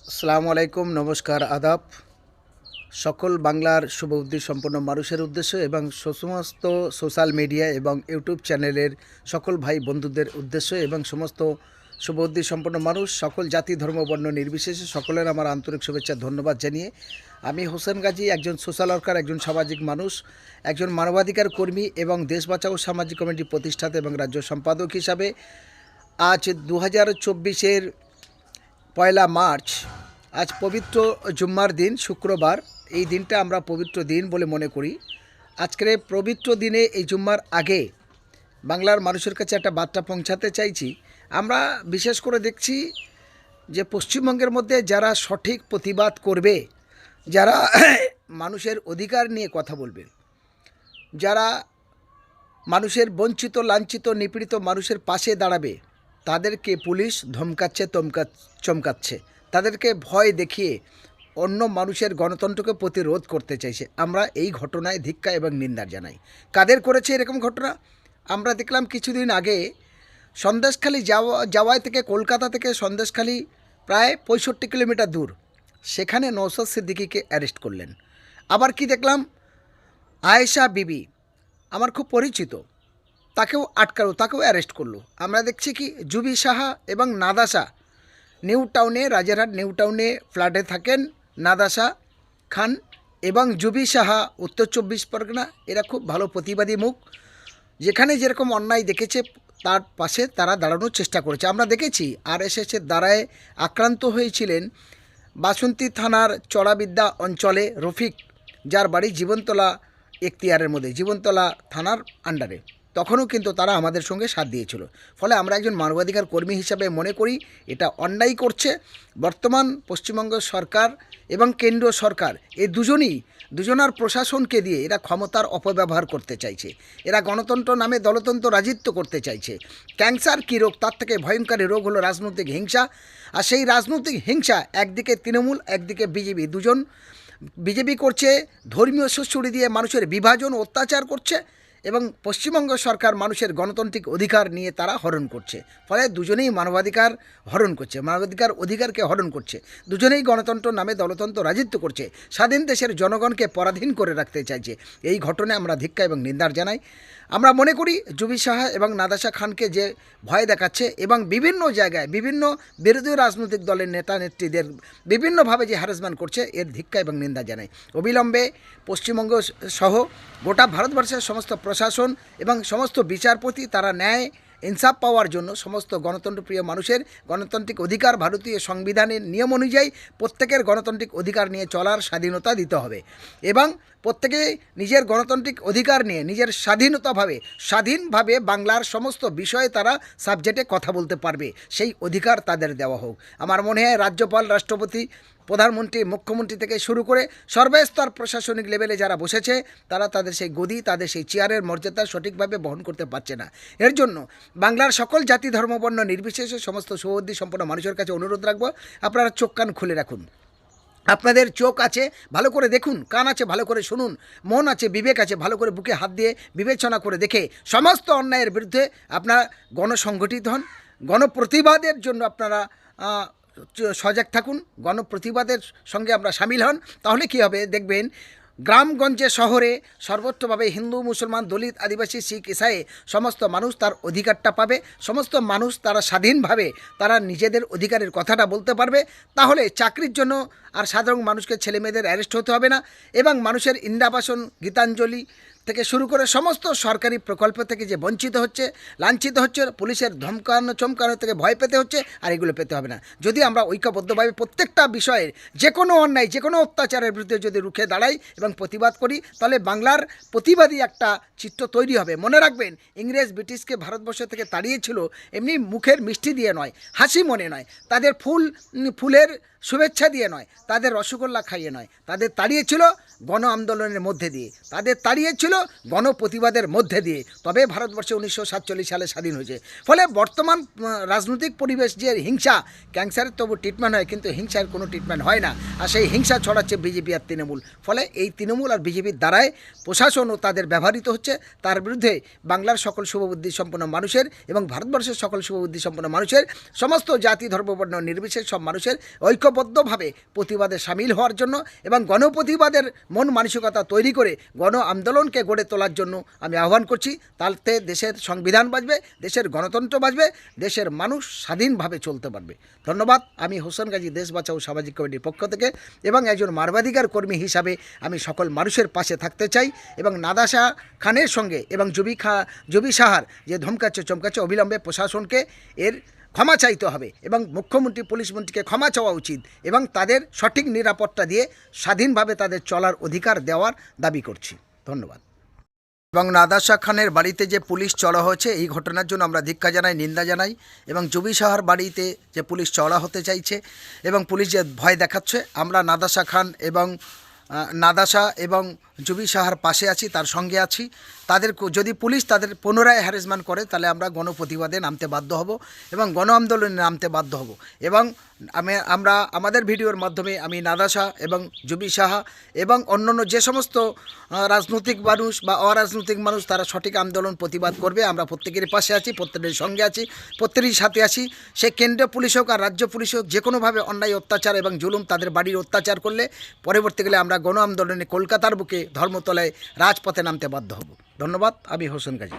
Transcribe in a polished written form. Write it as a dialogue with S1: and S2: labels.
S1: আসসালামু আলাইকুম, নমস্কার, আদাব। সকল বাংলার শুভ উদ্দেশ্য সম্পন্ন মানুষের উদ্দেশ্যে এবং সমস্ত সোশ্যাল মিডিয়া এবং ইউটিউব চ্যানেলের সকল ভাই বন্ধুদের উদ্দেশ্যে এবং সমস্ত শুভ উদ্দেশ্য সম্পন্ন মানুষ, সকল জাতি ধর্ম বর্ণ নির্বিশেষে সকলের আমার আন্তরিক শুভেচ্ছা ধন্যবাদ জানিয়ে আমি হোসেন গাজী, একজন সোশ্যাল ওয়ার্কার, একজন সামাজিক মানুষ, একজন মানবাধিকার কর্মী এবং দেশ বাঁচাও সামাজিক কমিটির প্রতিষ্ঠাতা এবং রাজ্য সম্পাদক হিসাবে আজ 2024-এর 1 মার্চ, আজ পবিত্র জুম্মার দিন, শুক্রবার। এই দিনটা আমরা পবিত্র দিন বলে মনে করি। আজকের এই পবিত্র দিনে, এই জুম্মার আগে বাংলার মানুষের কাছে একটা বার্তা পৌঁছাতে চাইছি। আমরা বিশেষ করে দেখছি যে পশ্চিমবঙ্গের মধ্যে যারা সঠিক প্রতিবাদ করবে, যারা মানুষের অধিকার নিয়ে কথা বলবে, যারা মানুষের বঞ্চিত, লাঞ্ছিত, নিপীড়িত মানুষের পাশে দাঁড়াবে, তাদেরকে পুলিশ ধমকাচ্ছে, চমকাচ্ছে, তাদেরকে ভয় দেখিয়ে অন্য মানুষের গণতন্ত্রকে প্রতিরোধ করতে চাইছে। আমরা এই ঘটনায় ধিক্কার এবং নিন্দা জানাই। কাদের করেছে এরকম ঘটনা? আমরা দেখলাম কিছুদিন আগে সন্দেশখালী যাওয়াই থেকে, কলকাতা থেকে সন্দেশখালী প্রায় 65 কিলোমিটার দূর, সেখানে নওশাদ সিদ্দিকীকে অ্যারেস্ট করলেন। আবার কি দেখলাম, আয়েশা বিবি, আমার খুব পরিচিত, তাকেও আটকালো, তাকেও অ্যারেস্ট করলো। আমরা দেখছি কি জুবি সাহা এবং নাদাসা, নিউ টাউনে, রাজারহাট নিউ টাউনে ফ্ল্যাটে থাকেন নাদাসা খান এবং জুবি সাহা উত্তর 24 পরগনা। এরা খুব ভালো প্রতিবাদী মুখ, যেখানে যেরকম অন্যায় দেখেছে তার পাশে তারা দাঁড়ানোর চেষ্টা করেছে। আমরা দেখেছি আরএসএসের দ্বারায় আক্রান্ত হয়েছিলেন বাসন্তী থানার চড়াবিদ্যা অঞ্চলে রফিক, যার বাড়ি জীবনতলা এখতিয়ারের মধ্যে, জীবনতলা থানার আন্ডারে। তখনও কিন্তু তারা আমাদের সঙ্গে সাথ দিয়েছিল। ফলে আমরা একজন মানবাধিকার কর্মী হিসাবে মনে করি এটা অন্যায় করছে বর্তমান পশ্চিমবঙ্গ সরকার এবং কেন্দ্রীয় সরকার। এই দুজনার প্রশাসনকে দিয়ে এরা ক্ষমতার অপব্যবহার করতে চাইছে। এরা গণতন্ত্র নামে দলতন্ত্র রাজত্ব করতে চাইছে। ক্যান্সার কী রোগ, তার থেকে ভয়ঙ্কর রোগ হলো রাজনৈতিক হিংসা। আর সেই রাজনৈতিক হিংসা, একদিকে তৃণমূল, একদিকে বিজেপি, দুজন বিজেপি করছে ধর্মীয় সুশ্রুতি দিয়ে মানুষের বিভাজন, অত্যাচার করছে, এবং পশ্চিমবঙ্গ সরকার মানুষের গণতান্ত্রিক অধিকার নিয়ে তারা হরণ করছে। ফলে দুজনেই মানবাধিকার হরণ করছে, মানবাধিকার অধিকারকে হরণ করছে। দুজনেই গণতন্ত্র নামে দলতন্ত্র রাজত্ব করছে, স্বাধীন দেশের জনগণকে পরাধীন করে রাখতে চাইছে। এই ঘটনায় আমরা ধিক্কা এবং নিন্দার জানাই। আমরা মনে করি জুবি সাহা এবং নাদাসা খানকে যে ভয় দেখাচ্ছে এবং বিভিন্ন জায়গায় বিভিন্ন বিরোধী রাজনৈতিক দলের নেতা নেত্রীদের বিভিন্নভাবে যে হ্যারাসমেন্ট করছে, এর ধিক্কা এবং নিন্দা জানাই। অবিলম্বে পশ্চিমবঙ্গ সহ গোটা ভারতবর্ষের সমস্ত প্রশাসন এবং সমস্ত বিচারপতি, তারা ন্যায় ইনসাফ পাওয়ার জন্য সমস্ত গণতন্ত্রপ্রিয় মানুষের গণতান্ত্রিক অধিকার, ভারতীয় সংবিধানের নিয়ম অনুযায়ী প্রত্যেকের গণতান্ত্রিক অধিকার নিয়ে চলার স্বাধীনতা দিতে হবে এবং প্রত্যেকে নিজের গণতান্ত্রিক অধিকার নিয়ে নিজের স্বাধীনভাবে বাংলার সমস্ত বিষয়ে তারা সাবজেক্টে কথা বলতে পারবে, সেই অধিকার তাদের দেওয়া হোক। আমার মনে হয় রাজ্যপাল, রাষ্ট্রপতি, প্রধানমন্ত্রী, মুখ্যমন্ত্রী থেকে শুরু করে সর্বস্তর প্রশাসনিক লেভেলে যারা বসেছে, তারা তাদের সেই গদি, তাদের সেই চেয়ারের মর্যাদা সঠিকভাবে বহন করতে পারছে না। এর জন্য বাংলার সকল জাতি ধর্ম বর্ণ নির্বিশেষে সমস্ত সুবুদ্ধি সম্পন্ন মানুষের কাছে অনুরোধ রাখবো, আপনারা চোখ কান খুলে রাখুন। আপনাদের চোখ আছে, ভালো করে দেখুন, কান আছে, ভালো করে শুনুন, মন আছে, বিবেক আছে, ভালো করে বুকে হাত দিয়ে বিবেচনা করে দেখে সমস্ত অন্যায়ের বিরুদ্ধে আপনারা গণসংগঠিত হন। গণপ্রতিবাদের জন্য আপনারা সজাগ থাকুন, গণপ্রতিবাদের সঙ্গে আমরা সামিল হন। তাহলে কী হবে দেখবেন, গ্রামগঞ্জে শহরে সর্বত্রভাবে হিন্দু, মুসলমান, দলিত, আদিবাসী, শিখ, ইসাই সমস্ত মানুষ তার অধিকারটা পাবে। সমস্ত মানুষ তারা স্বাধীনভাবে তারা নিজেদের অধিকারের কথাটা বলতে পারবে। তাহলে চাকরির জন্য আর সাধারণ মানুষকে, ছেলেমেয়েদের অ্যারেস্ট হতে হবে না এবং মানুষের ইন্দিরাবাসন, গীতাঞ্জলি থেকে শুরু করে সমস্ত সরকারি প্রকল্প থেকে যে বঞ্চিত হচ্ছে, লাঞ্ছিত হচ্ছে, পুলিশের চমকানো থেকে ভয় পেতে হচ্ছে, আর এগুলো পেতে হবে না। যদি আমরা ঐক্যবদ্ধভাবে প্রত্যেকটা বিষয়ের, যে কোনো অন্যায়, যে কোনো অত্যাচারের বিরুদ্ধে যদি রুখে দাঁড়াই এবং প্রতিবাদ করি, তাহলে বাংলার প্রতিবাদী একটা চিত্র তৈরি হবে। মনে রাখবেন, ইংরেজ ব্রিটিশকে ভারতবর্ষ থেকে তাড়িয়েছিল এমনি মুখের মিষ্টি দিয়ে নয়, হাসি মনে নয়, তাদের ফুলের শুভেচ্ছা দিয়ে নয়, তাদের রসগোল্লা খাইয়ে নয়, তাদের তাড়িয়েছিল গণ আন্দোলনের মধ্যে দিয়ে, তাদের তাড়িয়েছিল হয়েছিল গণপ্রতিবাদের মধ্যে দিয়ে, তবে ভারতবর্ষে 1947 সালে স্বাধীন হয়েছে। ফলে বর্তমান রাজনৈতিক পরিবেশ যে হিংসা, ক্যান্সারের তবু ট্রিটমেন্ট হয় কিন্তু হিংসার কোনো ট্রিটমেন্ট হয় না, আর সেই হিংসা ছড়াচ্ছে বিজেপি আর তৃণমূল। ফলে এই তৃণমূল আর বিজেপির দ্বারাই প্রশাসনও তাদের ব্যবহৃত হচ্ছে। তার বিরুদ্ধে বাংলার সকল শুভবুদ্ধি সম্পন্ন মানুষের এবং ভারতবর্ষের সকল শুভবুদ্ধি সম্পন্ন মানুষের, সমস্ত জাতি ধর্ম বর্ণ নির্বিশেষে সব মানুষের ঐক্যবদ্ধভাবে প্রতিবাদে সামিল হওয়ার জন্য এবং গণপ্রতিবাদের মন মানসিকতা তৈরি করে গণ আন্দোলনকে গড়ে তোলার জন্য আমি আহ্বান করছি। তাতে দেশের সংবিধান বাঁচবে, দেশের গণতন্ত্র বাঁচবে, দেশের মানুষ স্বাধীনভাবে চলতে পারবে। ধন্যবাদ। আমি হোসেন গাজী, দেশ বাঁচাও সামাজিক কমিটির পক্ষ থেকে এবং একজন মানবাধিকার কর্মী হিসাবে আমি সকল মানুষের পাশে থাকতে চাই এবং নাদাশা খানের সঙ্গে এবং জুবি সাহার যে ধমকাচ্ছে চমকাচ্ছে, অবিলম্বে প্রশাসনকে এর ক্ষমা চাইতে হবে এবং মুখ্যমন্ত্রী পুলিশ মন্ত্রীকে ক্ষমা চাওয়া উচিত এবং তাদের সঠিক নিরাপত্তা দিয়ে স্বাধীনভাবে তাদের চলার অধিকার দেওয়ার দাবি করছি। ধন্যবাদ। এবং নাদাশা খানের বাড়িতে যে পুলিশ চড়া হয়েছে, এই ঘটনার জন্য আমরা ধিক্কার জানাই, নিন্দা জানাই এবং জুবি সাহার বাড়িতে যে পুলিশ চড়া হতে চাইছে এবং পুলিশ যে ভয় দেখাচ্ছে, আমরা নাদাশা খান এবং নাদাশা এবং জুবি সাহার পাশে আছি, তার সঙ্গে আছি। তাদের যদি পুলিশ তাদের পুনরায় হ্যারাসমেন্ট করে তাহলে আমরা গণপ্রতিবাদে নামতে বাধ্য হব এবং গণ আন্দোলনে নামতে বাধ্য হব এবং আমরা আমাদের ভিডিওর মাধ্যমে আমি নাদাশা এবং জুবি সাহা এবং অন্যান্য যে সমস্ত রাজনৈতিক মানুষ বা অরাজনৈতিক মানুষ তারা সঠিক আন্দোলন প্রতিবাদ করবে, আমরা প্রত্যেকের পাশে আছি, প্রত্যেকের সঙ্গে আছি, প্রত্যেকের সাথে আছি। সে কেন্দ্রীয় পুলিশ হোক আর রাজ্য পুলিশ হোক, যে কোনোভাবে অন্যায় অত্যাচার এবং জুলুম তাদের বাড়ির অত্যাচার করলে পরবর্তীকালে আমরা গণ আন্দোলনে কলকাতার বুকে ধর্মতলায় রাজপথে নামতে বাধ্য হব। ধন্যবাদ। আমি হোসেন গাজী।